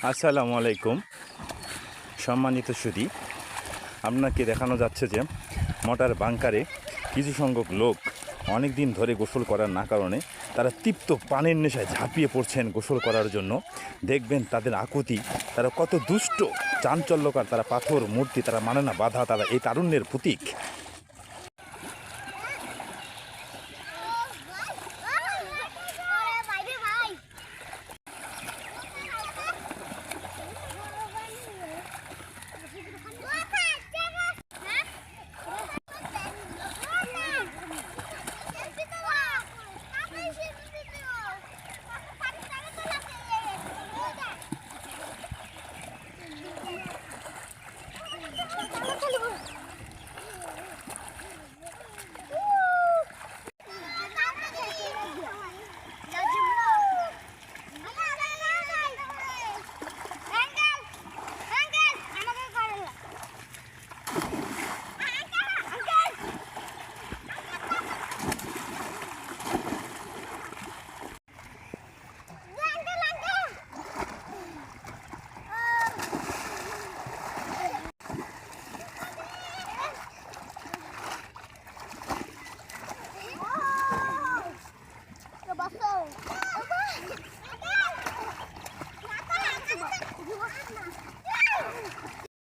আসসালামু আলাইকুম। সম্মানিত সুধী, আপনাকে দেখানো যাচ্ছে যে মোটর বাংকারে কিছু সংখ্যক লোক অনেক দিন ধরে গোসল করার না কারণে তারা তৃপ্ত পানির নেশায় ঝাঁপিয়ে পড়ছেন গোসল করার জন্য। দেখবেন তাদের আকুতি, তারা কত দুষ্ট চাঞ্চল্যকার, তারা পাথর মূর্তি, তারা মানে না বাধা, তারা এই তারুণ্যের প্রতীক।